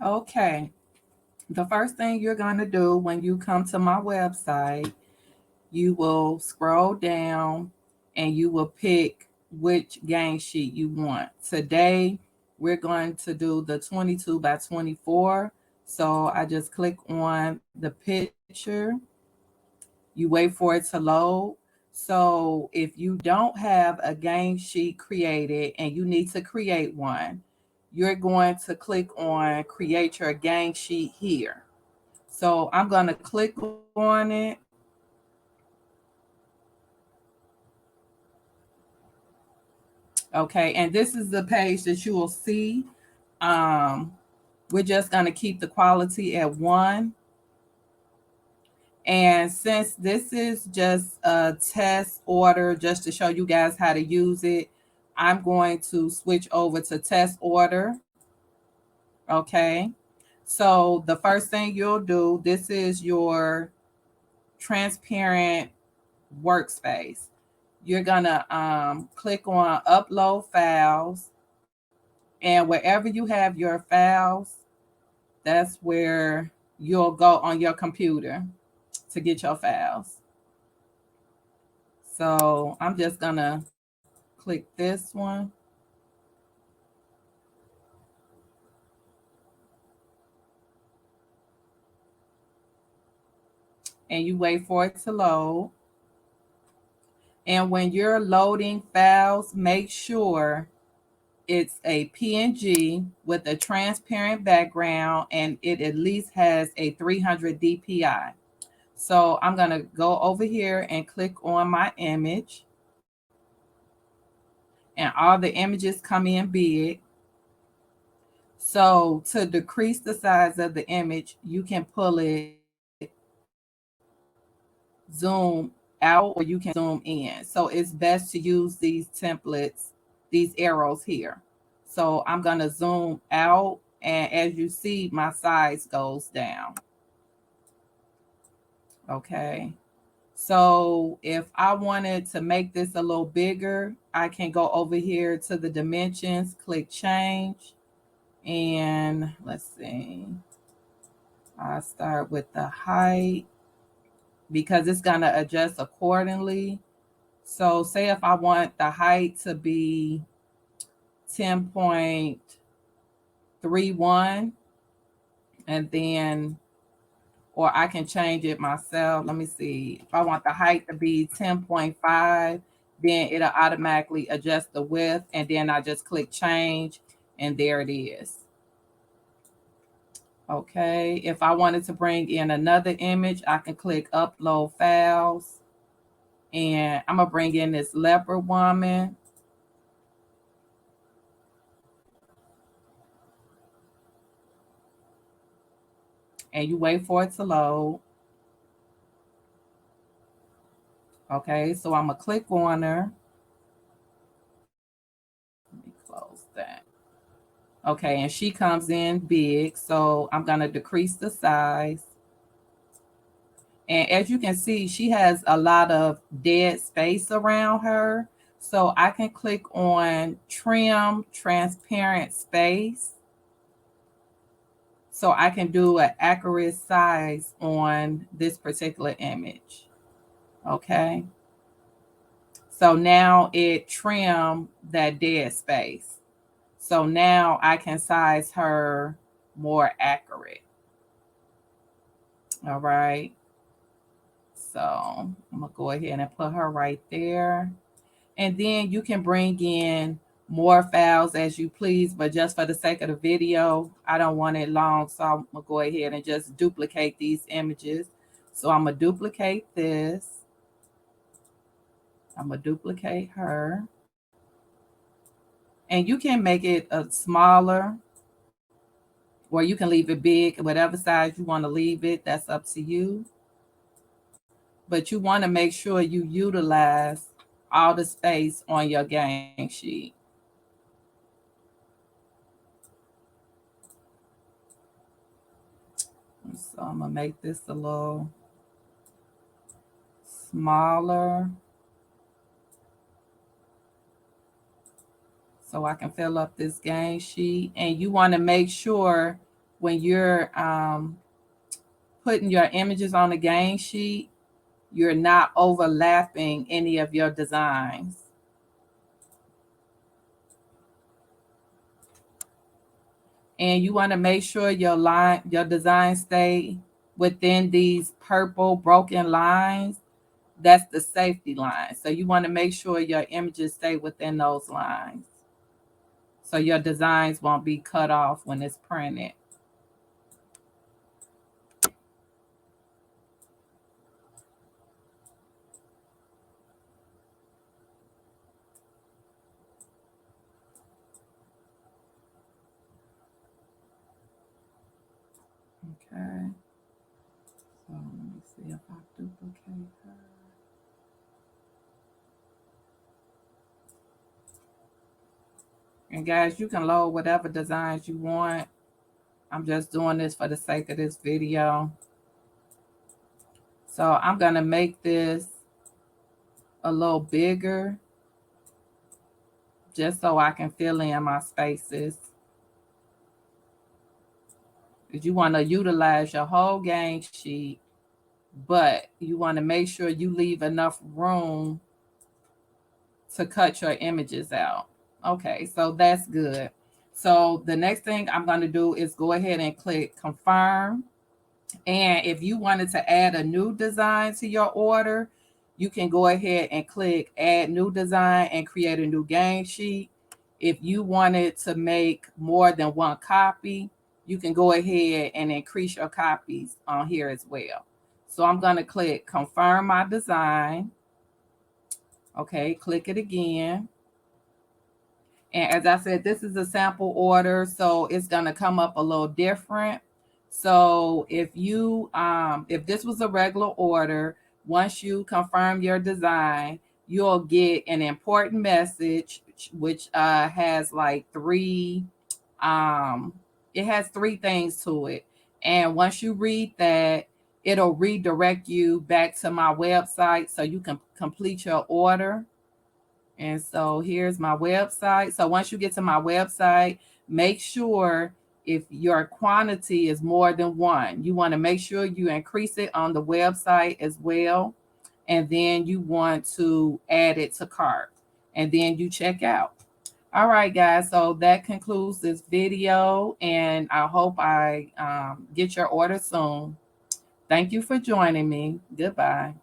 Okay. The first thing you're going to do when you come to my website, you will scroll down and you will pick which game sheet you want. Today, we're going to do the 22 by 24. So I just click on the picture. You wait for it to load. So if you don't have a game sheet created and you need to create one, you're going to click on create your game sheet here. So I'm going to click on it. Okay, and this is the page that you will see. Um, we're just going to keep the quality at 1. And since this is just a test order, just to show you guys how to use it, I'm going to switch over to test order. Okay. So the first thing you'll do, this is your transparent workspace. You're gonna click on upload files, and wherever you have your files, that's where you'll go on your computer to get your files. So I'm just gonna click this one, and you wait for it to load. And when you're loading files, make sure it's a PNG with a transparent background and it at least has a 300 DPI. So I'm going to go over here and click on my image, and all the images come in big. So to decrease the size of the image, you can pull it, zoom out, or you can zoom in. So it's best to use these templates, these arrows here. So I'm going to zoom out, and as you see, my size goes down. Okay. So if I wanted to make this a little bigger, I can go over here to the dimensions, click change, and let's see. I start with the height because it's going to adjust accordingly. So say if I want the height to be 10.31, and then, or I can change it myself. Let me see. If I want the height to be 10.5, then it'll automatically adjust the width, and then I just click change, and there it is. Okay, if I wanted to bring in another image, I can click upload files, and I'm gonna bring in this leopard woman, and you wait for it to load. Okay, so I'm gonna click on her. Let me close that. Okay, and she comes in big, so I'm gonna decrease the size. And as you can see, she has a lot of dead space around her. So I can click on trim transparent space, so I can do an accurate size on this particular image. Okay. So now it trimmed that dead space. So now I can size her more accurate. All right. So I'm gonna go ahead and put her right there. And then you can bring in more files as you please, but just for the sake of the video, I don't want it long. So I'm gonna go ahead and just duplicate these images. So I'm gonna duplicate this. I'm gonna duplicate her. And you can make it a smaller, or you can leave it big, whatever size you want to leave it. That's up to you. But you want to make sure you utilize all the space on your game sheet. So I'm gonna make this a little smaller so I can fill up this game sheet. And you want to make sure when you're putting your images on the game sheet, you're not overlapping any of your designs. And you want to make sure your design stay within these purple broken lines. That's the safety line. So you want to make sure your images stay within those lines, so your designs won't be cut off when it's printed. Okay. So let me see if I duplicate her. And guys, you can load whatever designs you want. I'm just doing this for the sake of this video. So I'm going to make this a little bigger just so I can fill in my spaces. Because you want to utilize your whole game sheet, but you want to make sure you leave enough room to cut your images out. Okay, so that's good. So the next thing I'm going to do is go ahead and click confirm. And if you wanted to add a new design to your order, you can go ahead and click add new design and create a new game sheet. If you wanted to make more than one copy, you can go ahead and increase your copies on here as well. So I'm going to click confirm my design. Okay, click it again. And as I said, this is a sample order, so it's going to come up a little different. So if this was a regular order, once you confirm your design, you'll get an important message, which has like it has three things to it. And once you read that, it'll redirect you back to my website so you can complete your order. And so here's my website. So once you get to my website, make sure if your quantity is more than one, you want to make sure you increase it on the website as well. And then you want to add it to cart. And then you check out. All right, guys. So that concludes this video. And I hope I get your order soon. Thank you for joining me. Goodbye.